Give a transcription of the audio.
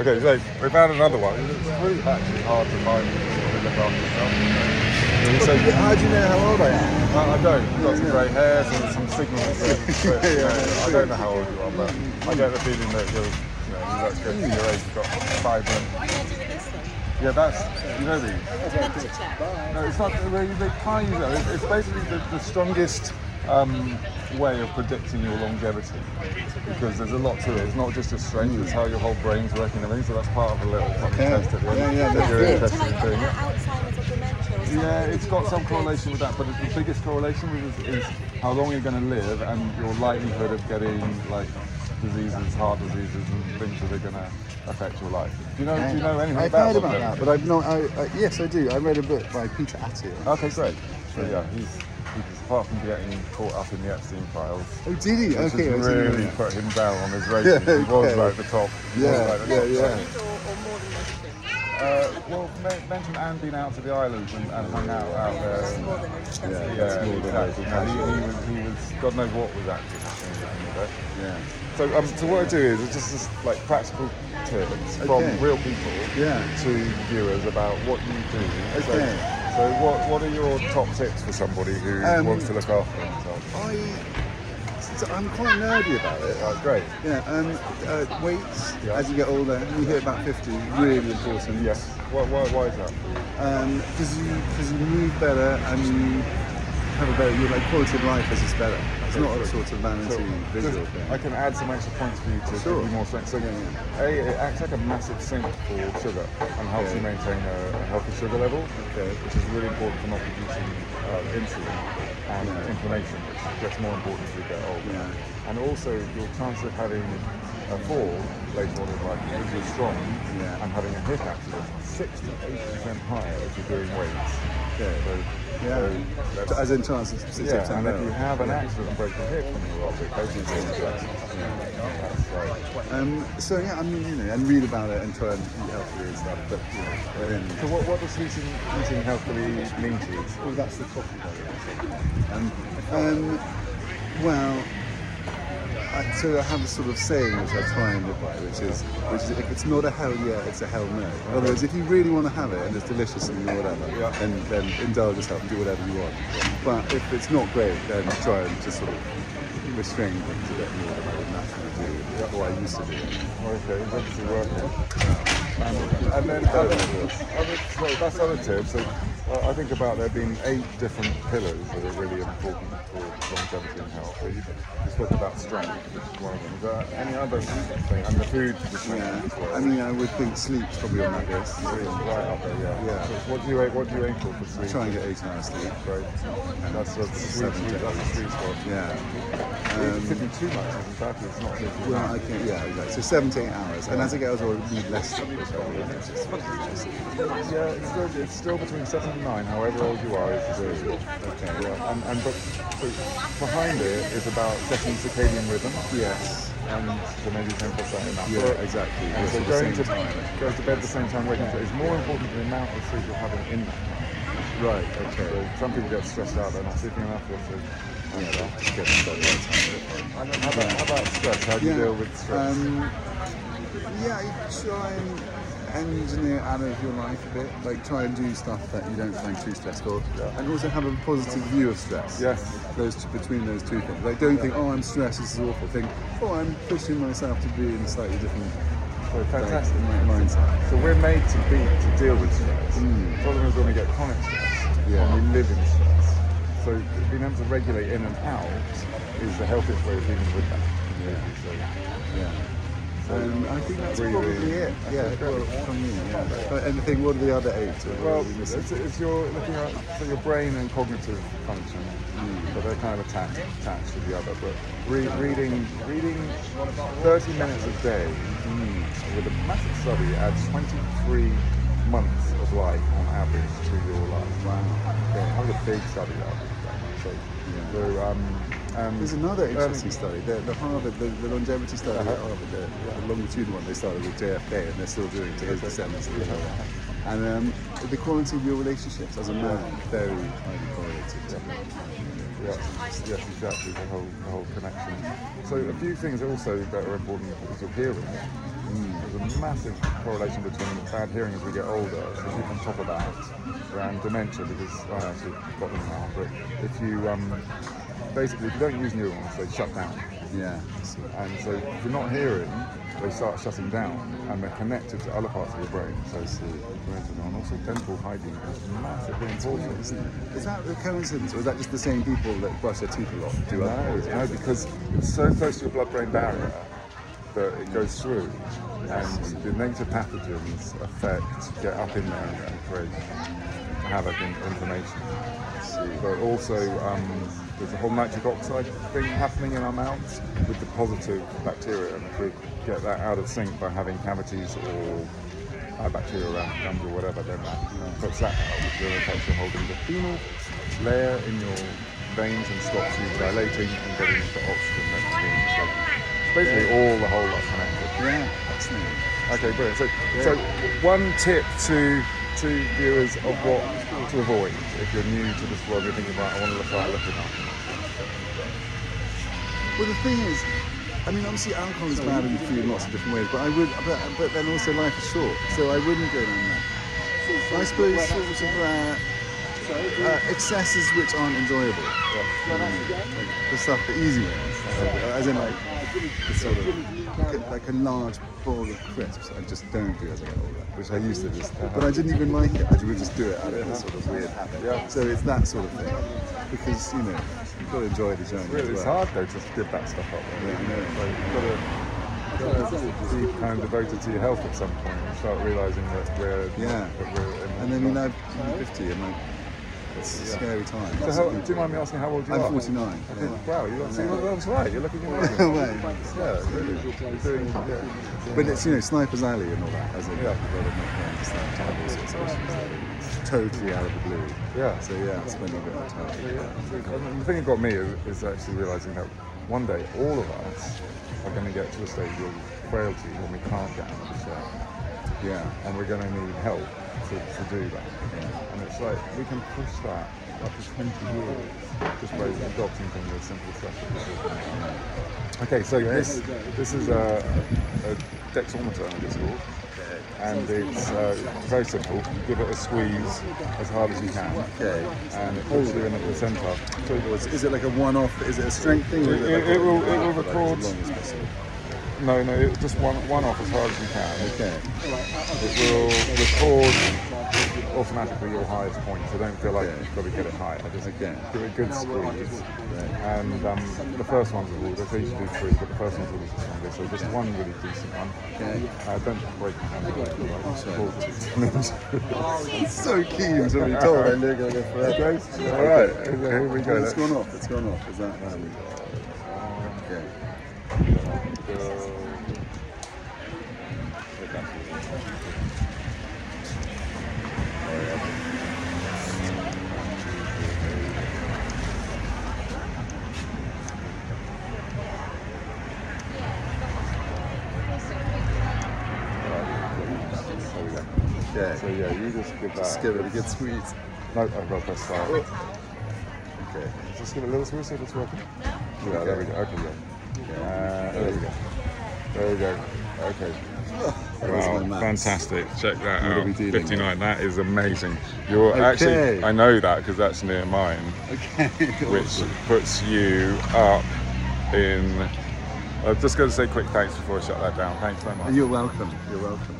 Okay, so we found another one. It's really actually hard to find people who look after themselves. So, How do you know how old I am? I don't. You've got some grey hairs and some signals. But, I don't know how old you are, but I get the feeling that you look good for your age. You've got vibrant. Yeah, that's, you know these. No, it's not, they can't use it. It's basically the strongest way of predicting your longevity, because there's a lot to it. It's not just your strength, it's how your whole brain's working and everything, so that's part of a little test at the end. If you're interested in doing it. Alzheimer's or dementia or something. Yeah, it's got some correlation with that, but the biggest correlation is how long you're going to live and your likelihood of getting like diseases, heart diseases, and things that are going to affect your life. Do you know anything I've about heard about that, but I've not. Yes, I do. I read a book by Peter Attia. Okay, great. So yeah, he's apart from getting caught up in the Epstein files. Oh, did he? Which Okay, has really put him down on his rating. He was like the top. Yeah. Or more than mentioned. Well, mentioned and been out to the islands and hung out there. More than mentioned. Yeah, exactly. He was. God knows what was actually happening. Yeah. So what I do is it's just this, like practical tips from real people to viewers about what you do. Okay. So what are your top tips for somebody who wants to look after themselves? I'm quite nerdy about it. That's great. Yeah. Weights as you get older. You hit about 50. Really important. Yes. Why is that? Because you move better and you have a better quality of life is better. It's not a sort of vanity visual thing. I can add some extra points for you to give you more strength. So it acts like a massive sink for sugar and helps you maintain a healthy sugar level, which is really important for not producing insulin and inflammation, which gets more important as you get older. And also your chance of having a fall later on in life, if you're strong and having a hip accident, 6 to 8% higher if you're doing weights. So as in chances of 6%. And if you have an accident and break your hip when you're off, it basically and read about it and try and eat healthily and stuff. But so what does eating healthily mean to you? Oh, that's the coffee. So I have a sort of saying which I try and live by, which is if it's not a hell yeah, it's a hell no. In other words, if you really want to have it and it's delicious and whatever, then indulge yourself and do whatever you want. But if it's not great, then try and just sort of restrain things a bit more than I would naturally do, or I used to do. Okay, it's obviously working. And then that's other tips. So I think about there being 8 different pillars that are really important for longevity and health. So you spoke about strength, which is one of them. Is there any other thing? And the food for the strength as well. I mean, I would think sleep's probably on that list. Right up there, yeah. So what do you aim for sleep? Try and get 8 hours sleep. Great. And that's a sweet spot. Yeah. It could be too much, in fact, it's not good. Well, exactly. So 7 to 8 hours. And as it gets older, you need less sleep as well. Yeah, it's still between 7 and 9, however old you are, it's really good. Okay, yeah. But behind it is about setting circadian rhythm. Yes. And so maybe you can put that in that book. Exactly. And so going to bed at the same time, waking up is more important than the amount of sleep you're having in that time. Right, okay. So some people get stressed out, they're not sleeping enough, so just get to bed right time. How about stress? How do you deal with stress? You try and engineer out of your life a bit, like try and do stuff that you don't find too stressful, and also have a positive view of stress. Yes. Between those two things. Like don't think, oh, I'm stressed, this is awful. Think, oh, I'm pushing myself to be in a slightly different fantastic mindset. So we're made to deal with stress. The problem is when we get chronic stress, when we live in stress. So being able to regulate in and out is the healthiest way of dealing with that. I think that's probably it. From me. Anything? What are the other 8? Well, it's you're looking at your brain and cognitive function, but they're kind of attached to the other. But reading 30 minutes a day with a massive study adds 23 months of life on average to your life. Wow. That was a big study there's another interesting study, the Harvard, the longevity study at Harvard, the longitudinal one they started with JFK, and they're still doing to his descendants. And the quality of your relationships as a man, very highly correlated. Yes, exactly, the whole connection. So a few things also that are important is your hearing. As a a massive correlation between bad hearing as we get older, so keep on top of that, and dementia, because I actually got them now, but if you, basically if you don't use neurons, they shut down. Yeah. And so if you're not hearing, they start shutting down, and they're connected to other parts of your brain. So and also dental hygiene is massively important. Isn't it? Is that a coincidence, or is that just the same people that brush their teeth a lot do other things? No, because it's so close to your blood-brain barrier that it goes through, and the negative pathogens get up in there and create havoc and inflammation. But also there's a whole nitric oxide thing happening in our mouths with the positive bacteria, and if we get that out of sync by having cavities or bacteria around the gums or whatever, then that puts that out, which will affect your holding the phenol layer in your veins and stops you dilating and getting the oxygen that's being so basically all the whole lot's connected. Yeah, fascinating. Okay, brilliant. So one tip to viewers of what to avoid if you're new to this world, you're thinking about, I want to look looking up. Well, the thing is, I mean, obviously alcohol is bad in food in lots of different ways, but then also life is short, so I wouldn't go down that. I suppose sort of excesses which aren't enjoyable. Like the stuff, the easy ones, as in like the sort of like a large bowl of crisps. I just don't do as I get older, which I used to just. But I didn't even like it. I would just do it out of a sort of weird habit. Yeah. So it's that sort of thing, because you've got to enjoy the journey. Really, it's hard though to give that stuff up. Yeah, I know. So you've got to be kind of devoted to your health at some point and start realising that we're And then I'm 50 and it's a scary time. So do you mind me asking how old you are? I'm 49. Okay. Wow, that's right. You're looking young. Yeah, really. You're doing, But it's Sniper's Alley and all that. As in, a lot of my friends have all sorts of issues there. It's totally out of the blue. Yeah. So spending a bit of time. The thing that got me is actually realising that one day all of us are going to get to a stage of frailty when we can't get out of the chair. Yeah. And we're going to need help to do that. Yeah. And it's like we can push that up to 20 years just by adopting some of the simple stuff that we're doing. Okay, so this is a dextrometer, I think it's called. And it's very simple. You give it a squeeze as hard as you can. Okay. And it puts you in the placenta. So is it like a one-off? Is it a strength thing? Or is it will record. As long as possible? No, just one off as hard as you can. Okay. It will record automatically your highest point, so don't feel like you've got to get it higher. Just give it a good squeeze. And the first one's always, they usually do 3, but the first one's always the strongest, so just one really decent one. Okay. Don't break your hand. I'm so keen to be told I'm going to go forever. Alright, here we go. It's gone off. Is that okay. Okay. So you just give that. Just give it a good squeeze. No, I've got to press start. Okay. Just give it a little squeeze, see if it's working. Yeah, there we go. Okay, there we go. There we go. Okay. Wow, fantastic. Check that out. 59, that is amazing. You're actually, I know that because that's near mine. Okay. Which puts you up in, I'm just going to say quick thanks before I shut that down. Thanks very much. You're welcome. You're welcome.